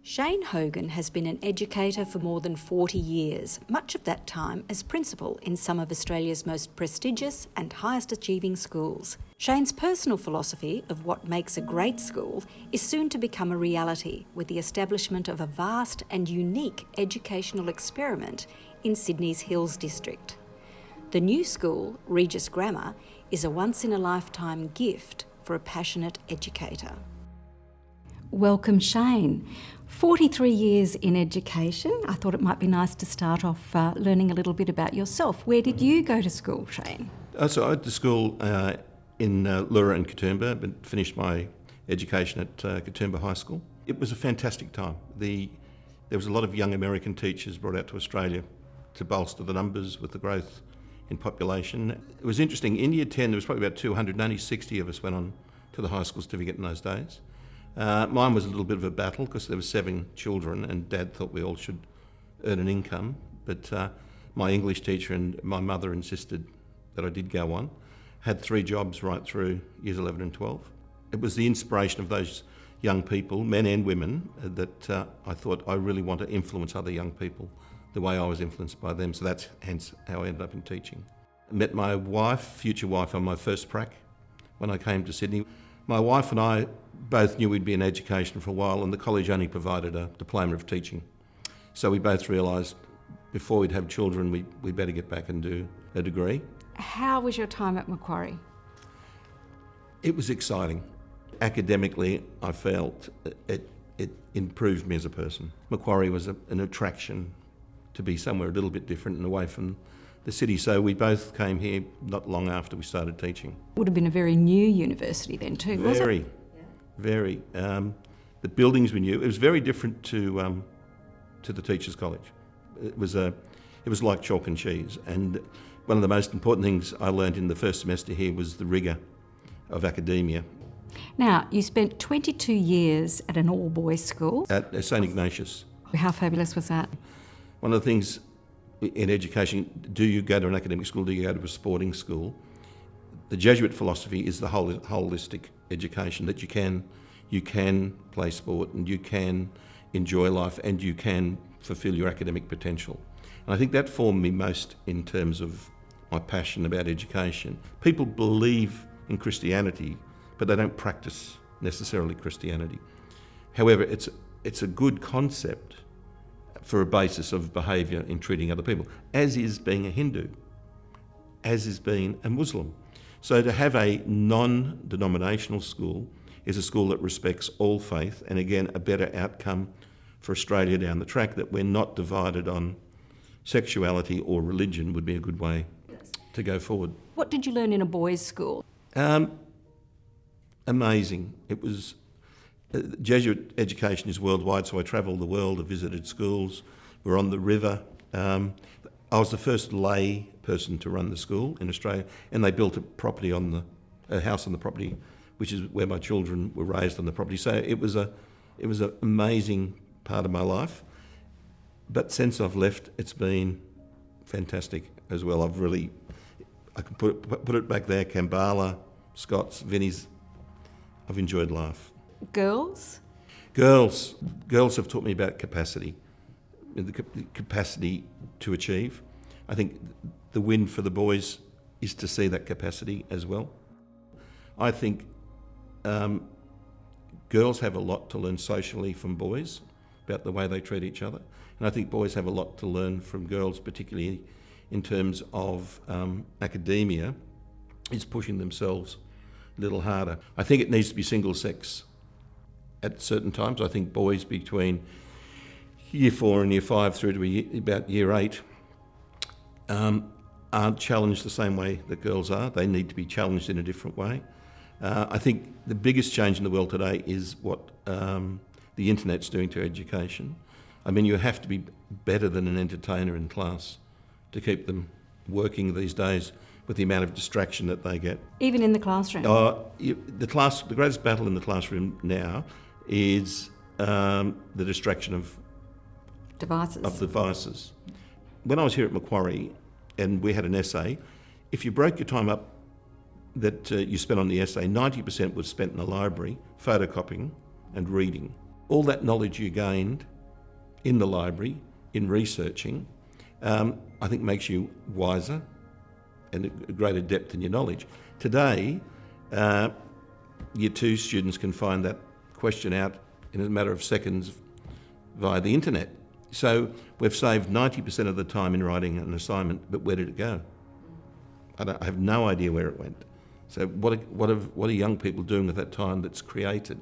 Shane Hogan has been an educator for more than 40 years, much of that time as principal in some of Australia's most prestigious and highest achieving schools. Shane's personal philosophy of what makes a great school is soon to become a reality with the establishment of a vast and unique educational experiment in Sydney's Hills district. The new school, Regis Grammar, is a once-in-a-lifetime gift for a passionate educator. Welcome, Shane. 43 years in education. I thought it might be nice to start off learning a little bit about yourself. Where did you go to school, Shane? So I went to school in Leura and Katoomba, but finished my education at Katoomba High School. It was a fantastic time. There was a lot of young American teachers brought out to Australia to bolster the numbers with the growth in population. It was interesting. In Year 10, there was probably about 200, and only 60 of us went on to the high school certificate in those days. Mine was a little bit of a battle because there were 7 children and Dad thought we all should earn an income. But my English teacher and my mother insisted that I did go on. Had 3 jobs right through years 11 and 12. It was the inspiration of those young people, men and women, that I thought I really want to influence other young people the way I was influenced by them. So that's hence how I ended up in teaching. I met my wife, future wife, on my first prac when I came to Sydney. My wife and I both knew we'd be in education for a while, and the college only provided a diploma of teaching. So we both realised before we'd have children, we'd better get back and do a degree. How was your time at Macquarie? It was exciting. Academically, I felt it improved me as a person. Macquarie was an attraction to be somewhere a little bit different and away from the city. So we both came here not long after we started teaching. Would have been a very new university then too, wasn't it? Very. The buildings we knew. It was very different to the Teachers' College. It was like chalk and cheese. And one of the most important things I learned in the first semester here was the rigour of academia. Now, you spent 22 years at an all-boys school. At St Ignatius. How fabulous was that? One of the things in education, do you go to an academic school, do you go to a sporting school? The Jesuit philosophy is the holistic education, that you can play sport and you can enjoy life and you can fulfil your academic potential. And I think that formed me most in terms of my passion about education. People believe in Christianity, but they don't practice necessarily Christianity. However, it's a good concept for a basis of behaviour in treating other people, as is being a Hindu, as is being a Muslim. So to have a non-denominational school is a school that respects all faith, and again, a better outcome for Australia down the track, that we're not divided on sexuality or religion would be a good way to go forward. What did you learn in a boys' school? Amazing. It was Jesuit education is worldwide, so I travelled the world, I visited schools, we're on the river. I was the first lay person to run the school in Australia, and they built a house on the property, which is where my children were raised on the property. So it was an amazing part of my life. But since I've left, it's been fantastic as well. I can put it back there, Kambala, Scots, Vinnie's. I've enjoyed life. Girls? Girls have taught me about capacity, the capacity to achieve. I think the win for the boys is to see that capacity as well. I think girls have a lot to learn socially from boys about the way they treat each other. And I think boys have a lot to learn from girls, particularly in terms of academia, is pushing themselves a little harder. I think it needs to be single sex at certain times. I think boys between Year 4 and Year 5 through to about Year 8 aren't challenged the same way that girls are. They need to be challenged in a different way. I think the biggest change in the world today is what the internet's doing to education. I mean, you have to be better than an entertainer in class to keep them working these days with the amount of distraction that they get. Even in the classroom? The greatest battle in the classroom now is the distraction of Devices. devices. When I was here at Macquarie and we had an essay, if you broke your time up that you spent on the essay, 90% was spent in the library, photocopying and reading. All that knowledge you gained in the library, in researching, I think makes you wiser and a greater depth in your knowledge. Today, Year 2 students can find that question out in a matter of seconds via the internet. So we've saved 90% of the time in writing an assignment, but where did it go? I have no idea where it went. So what are young people doing with that time that's created?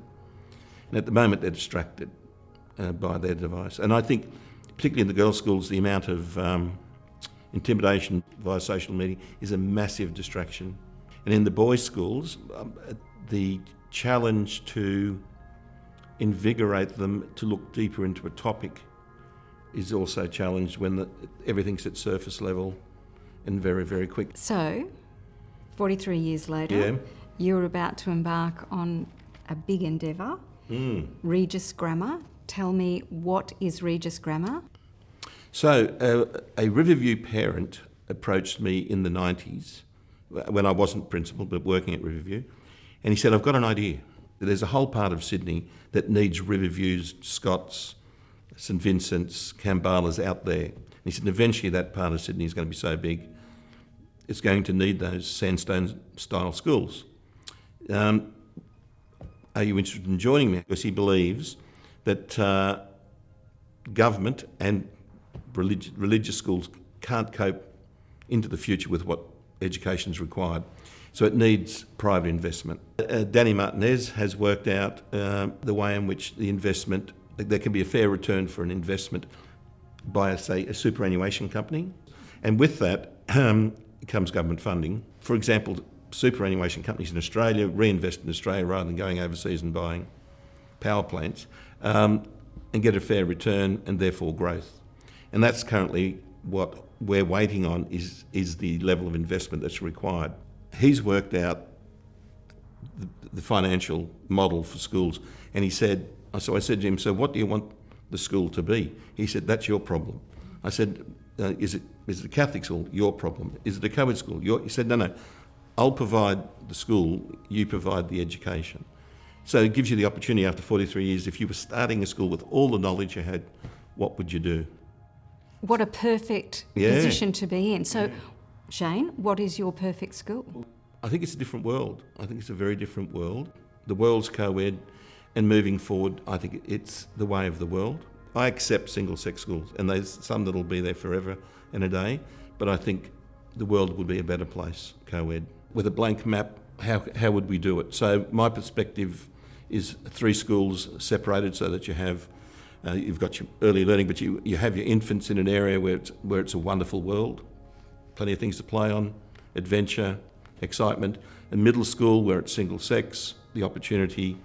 And at the moment they're distracted by their device. And I think, particularly in the girls' schools, the amount of intimidation via social media is a massive distraction. And in the boys' schools, the challenge to invigorate them to look deeper into a topic is also challenged when everything's at surface level and very, very quick. So, 43 years later, you're about to embark on a big endeavour, Regis Grammar. Tell me, what is Regis Grammar? So, a Riverview parent approached me in the 90s, when I wasn't principal but working at Riverview, and he said, I've got an idea. There's a whole part of Sydney that needs Riverviews, Scots, St Vincent's, Kambalas out there. And he said, eventually that part of Sydney is going to be so big, it's going to need those sandstone-style schools. Are you interested in joining me? Because he believes that government and religious schools can't cope into the future with what education is required. So it needs private investment. Danny Martinez has worked out the way in which the investment, there can be a fair return for an investment by, say, a superannuation company. And with that comes government funding. For example, superannuation companies in Australia reinvest in Australia rather than going overseas and buying power plants and get a fair return and therefore growth. And that's currently what we're waiting on is the level of investment that's required. He's worked out the financial model for schools, and he said, so I said to him, so what do you want the school to be? He said, that's your problem. I said, is it a Catholic school? Your problem. Is it a co-ed school? He said, no, I'll provide the school, you provide the education. So it gives you the opportunity after 43 years, if you were starting a school with all the knowledge you had, what would you do? What a perfect position to be in. So, Shane, what is your perfect school? I think it's a different world. I think it's a very different world. The world's co-ed, and moving forward, I think it's the way of the world. I accept single-sex schools, and there's some that'll be there forever and a day, but I think the world would be a better place, co-ed. With a blank map, how would we do it? So my perspective is 3 schools separated so that you have you've got your early learning, but you have your infants in an area where it's a wonderful world, plenty of things to play on, adventure, excitement. And middle school, where it's single sex, the opportunity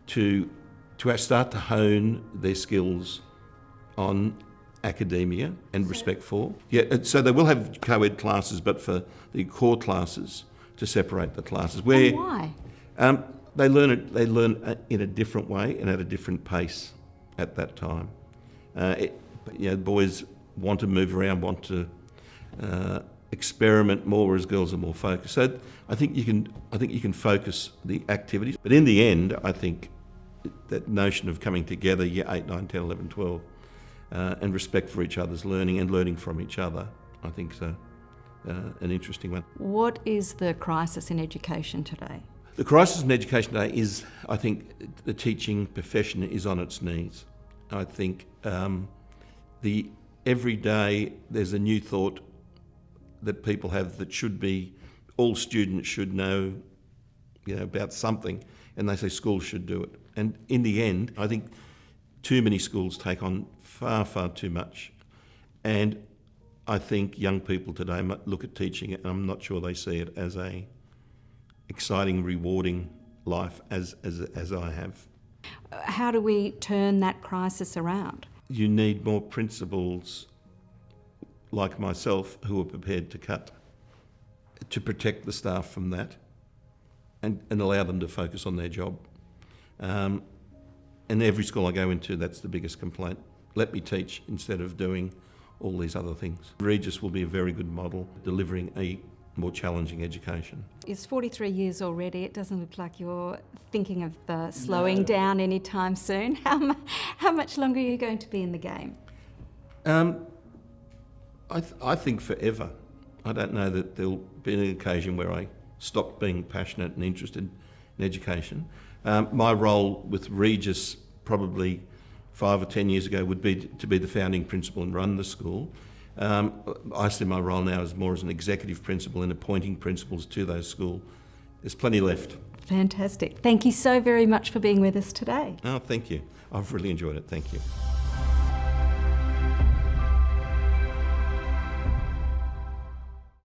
to start to hone their skills on academia and respect for. So they will have co-ed classes, but for the core classes, to separate the classes. And why? They learn in a different way and at a different pace at that time. Boys want to move around, want to experiment more, whereas girls are more focused. So I think you can focus the activities, but in the end, I think that notion of coming together, year 8, 9, 10, 11, 12, and respect for each other's learning and learning from each other, I think is an interesting one. What is the crisis in education today? The crisis in education today is, I think, the teaching profession is on its knees. I think every day there's a new thought that people have that should be, all students should know, about something, and they say schools should do it. And in the end, I think too many schools take on far, far too much. And I think young people today look at teaching it, and I'm not sure they see it as a exciting, rewarding life as I have. How do we turn that crisis around? You need more principals like myself who are prepared to cut, to protect the staff from that and allow them to focus on their job. And every school I go into, that's the biggest complaint. Let me teach instead of doing all these other things. Regis will be a very good model, delivering a more challenging education. It's 43 years already. It doesn't look like you're thinking of slowing down anytime soon. How much longer are you going to be in the game? I think forever. I don't know that there'll be an occasion where I stop being passionate and interested in education. My role with Regis probably 5 or 10 years ago would be to be the founding principal and run the school. I see my role now as more as an executive principal in appointing principals to those schools. There's plenty left. Fantastic. Thank you so very much for being with us today. Oh, thank you. I've really enjoyed it. Thank you.